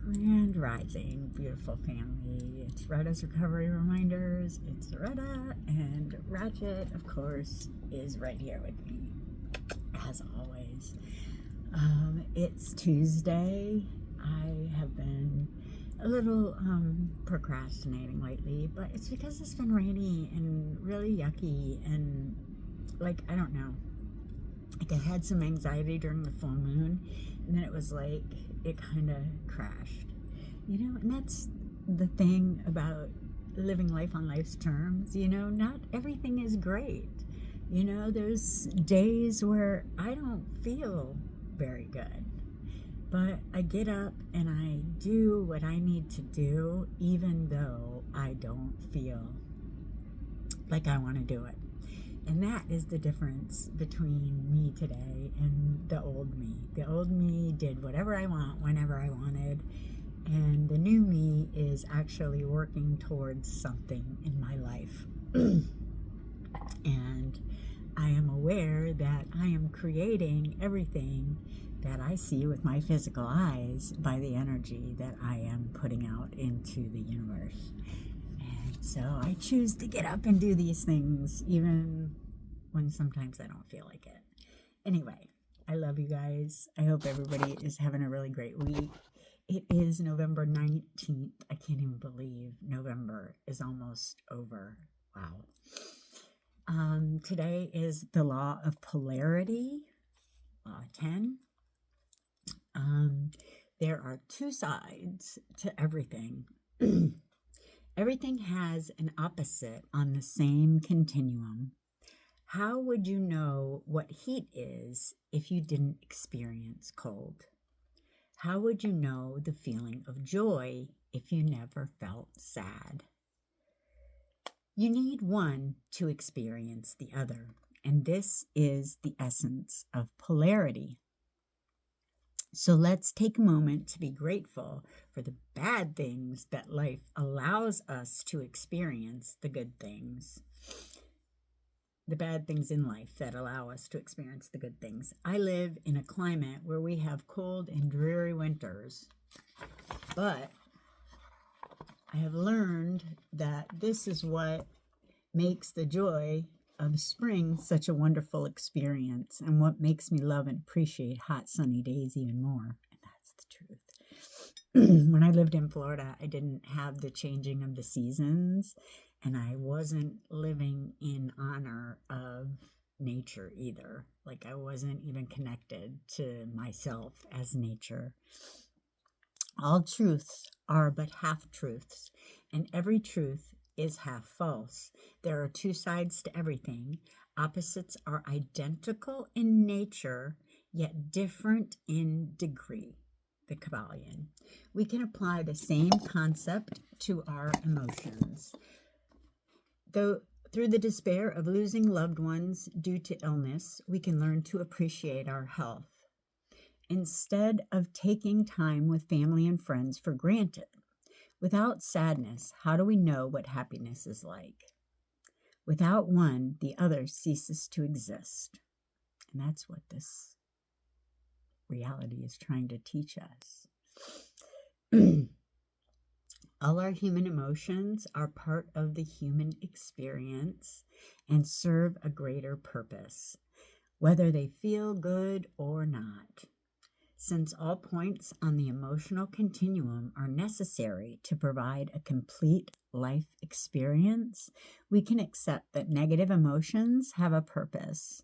Grand Rising, beautiful family. It's Retta's Recovery Reminders. It's Retta, and Ratchet, of course, is right here with me, as always. It's Tuesday. I have been a little procrastinating lately, but it's because it's been rainy and really yucky, and I don't know. I had some anxiety during the full moon, and then it was it kind of crashed, and that's the thing about living life on life's terms. Not everything is great. There's days where I don't feel very good, but I get up and I do what I need to do, even though I don't feel like I want to do it. And that is the difference between me today and the old me. The old me did whatever I want, whenever I wanted. And the new me is actually working towards something in my life. And I am aware that I am creating everything that I see with my physical eyes by the energy that I am putting out into the universe. So I choose to get up and do these things, even when sometimes I don't feel like it. Anyway, I love you guys. I hope everybody is having a really great week. It is November 19th. I can't even believe November is almost over. Wow. Today is the Law of Polarity, Law 10. There are two sides to everything. Everything has an opposite on the same continuum. How would you know what heat is if you didn't experience cold? How would you know the feeling of joy if you never felt sad? You need one to experience the other, and this is the essence of polarity. So let's take a moment to be grateful for the bad things that life allows us to experience, the good things. The bad things in life that allow us to experience the good things. I live in a climate where we have cold and dreary winters, but I have learned that this is what makes the joy of spring such a wonderful experience, and what makes me love and appreciate hot sunny days even more. And that's the truth. When I lived in Florida, I didn't have the changing of the seasons, and I wasn't living in honor of nature either. I wasn't even connected to myself as nature. All truths are but half truths, and every truth is half false. There are two sides to everything. Opposites are identical in nature, yet different in degree. The Kabbalion. We can apply the same concept to our emotions. Though through the despair of losing loved ones due to illness, we can learn to appreciate our health, instead of taking time with family and friends for granted. Without sadness, how do we know what happiness is like? Without one, the other ceases to exist. And that's what this reality is trying to teach us. All our human emotions are part of the human experience and serve a greater purpose, whether they feel good or not. Since all points on the emotional continuum are necessary to provide a complete life experience, we can accept that negative emotions have a purpose.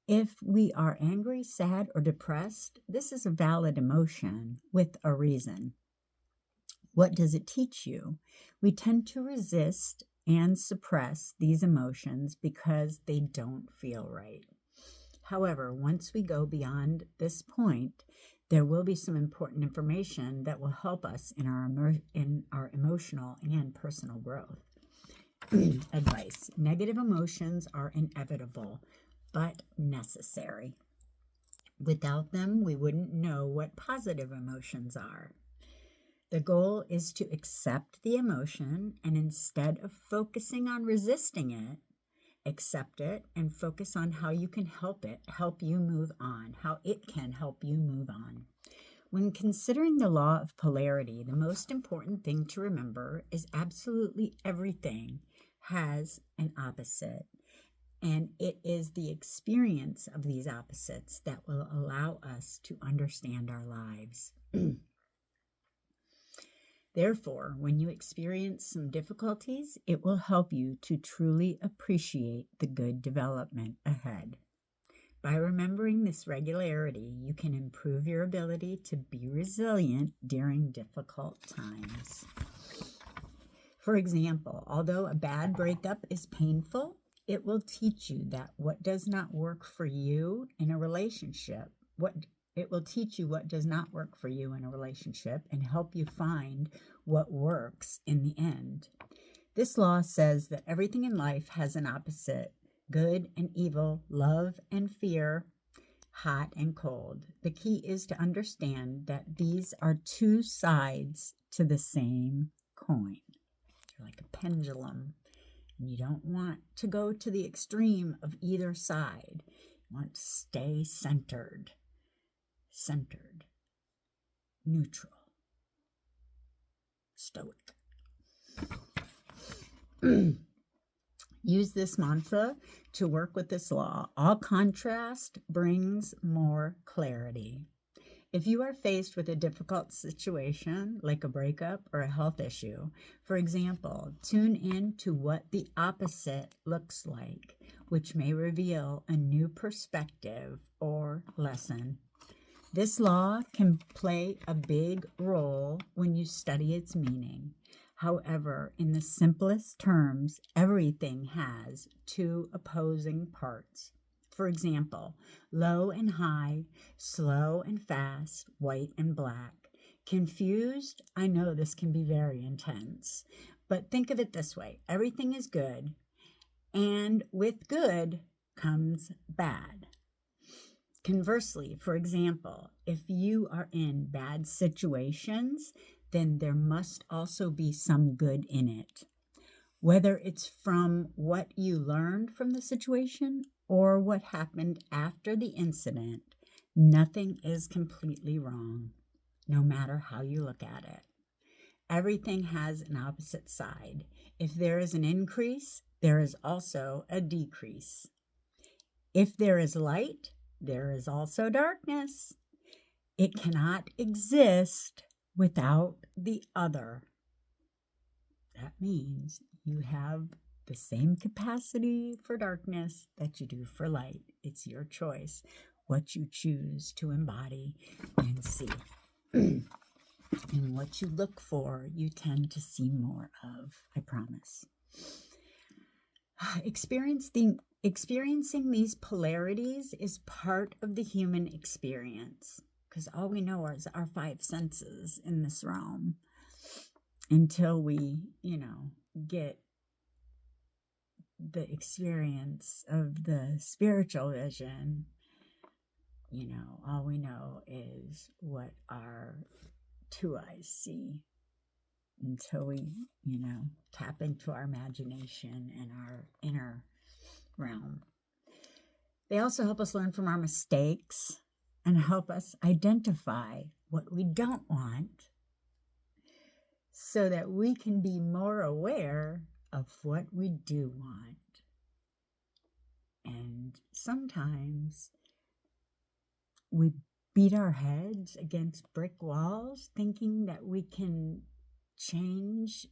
If we are angry, sad, or depressed, this is a valid emotion with a reason. What does it teach you? We tend to resist and suppress these emotions because they don't feel right. However, once we go beyond this point, there will be some important information that will help us in our emotional and personal growth. Advice. Negative emotions are inevitable, but necessary. Without them, we wouldn't know what positive emotions are. The goal is to accept the emotion, and instead of focusing on resisting it, accept it and focus on how you can help you move on, how it can help you move on. When considering the law of polarity, the most important thing to remember is absolutely everything has an opposite. And it is the experience of these opposites that will allow us to understand our lives. Therefore, when you experience some difficulties, it will help you to truly appreciate the good development ahead. By remembering this regularity, you can improve your ability to be resilient during difficult times. For example, although a bad breakup is painful, it will teach you that what does not work for you in a relationship, it will teach you what does not work for you in a relationship and help you find what works in the end. This law says that everything in life has an opposite: good and evil, love and fear, hot and cold. The key is to understand that these are two sides to the same coin. They're like a pendulum. And you don't want to go to the extreme of either side. You want to stay centered, neutral, stoic. Use this mantra to work with this law. All contrast brings more clarity. If you are faced with a difficult situation, like a breakup or a health issue, for example, tune in to what the opposite looks like, which may reveal a new perspective or lesson. This law can play a big role when you study its meaning. However, in the simplest terms, everything has two opposing parts. For example, low and high, slow and fast, white and black. Confused? I know this can be very intense, but think of it this way. Everything is good, and with good comes bad. Conversely, for example, if you are in bad situations, then there must also be some good in it. Whether it's from what you learned from the situation or what happened after the incident, nothing is completely wrong, no matter how you look at it. Everything has an opposite side. If there is an increase, there is also a decrease. If there is light, there is also darkness. It cannot exist without the other. That means you have the same capacity for darkness that you do for light. It's your choice what you choose to embody and see. And what you look for, you tend to see more of, I promise. Experiencing these polarities is part of the human experience, because all we know is our five senses in this realm until we, get the experience of the spiritual vision. All we know is what our two eyes see until we, tap into our imagination and our inner realm. They also help us learn from our mistakes and help us identify what we don't want so that we can be more aware of what we do want. And sometimes we beat our heads against brick walls thinking that we can change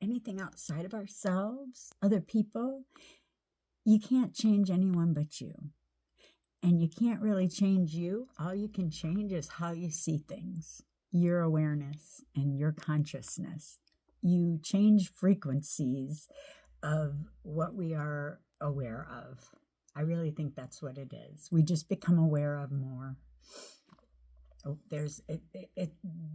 anything outside of ourselves, other people. You can't change anyone but you. And you can't really change you. All you can change is how you see things, your awareness and your consciousness. You change frequencies of what we are aware of. I really think that's what it is. We just become aware of more.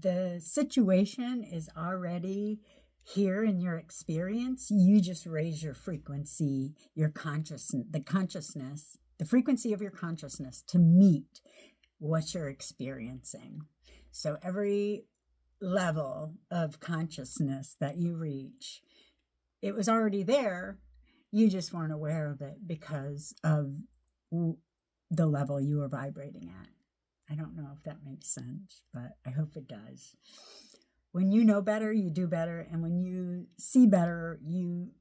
The situation is already here in your experience. You just raise your frequency, your consciousness, the frequency of your consciousness to meet what you're experiencing. So every level of consciousness that you reach, it was already there. You just weren't aware of it because of the level you were vibrating at. I don't know if that makes sense, but I hope it does. When you know better, you do better. And when you see better, you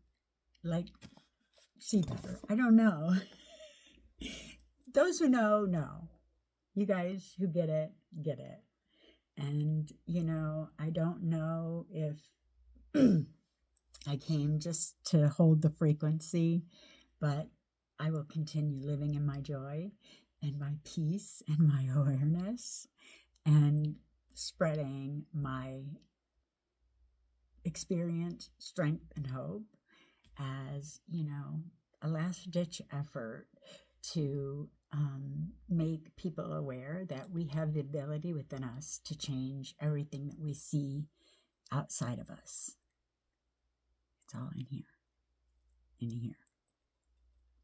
like see better. I don't know. Those who know, know. You guys who get it, get it. And, I don't know if I came just to hold the frequency, but I will continue living in my joy and my peace and my awareness and spreading my experience, strength, and hope as, a last ditch effort to make people aware that we have the ability within us to change everything that we see outside of us. It's all in here. In here.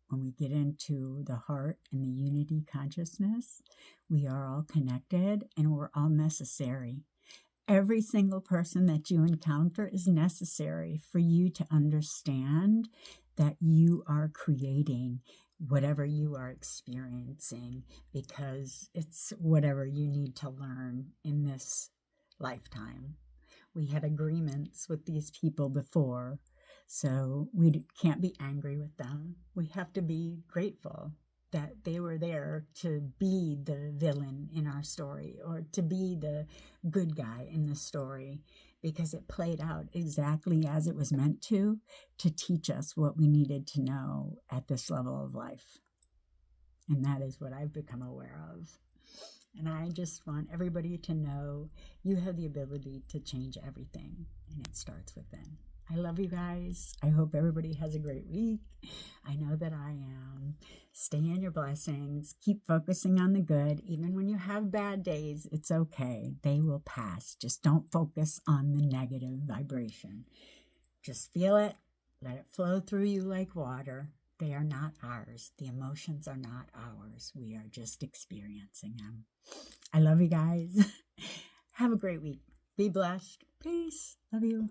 When we get into the heart and the unity consciousness, we are all connected and we're all necessary. Every single person that you encounter is necessary for you to understand that you are creating whatever you are experiencing, because it's whatever you need to learn in this lifetime. We had agreements with these people before, so we can't be angry with them. We have to be grateful that they were there to be the villain in our story or to be the good guy in the story, because it played out exactly as it was meant to teach us what we needed to know at this level of life. And that is what I've become aware of. And I just want everybody to know you have the ability to change everything, and it starts within. I love you guys. I hope everybody has a great week. I know that I am. Stay in your blessings. Keep focusing on the good. Even when you have bad days, it's okay. They will pass. Just don't focus on the negative vibration. Just feel it. Let it flow through you like water. They are not ours. The emotions are not ours. We are just experiencing them. I love you guys. Have a great week. Be blessed. Peace. Love you.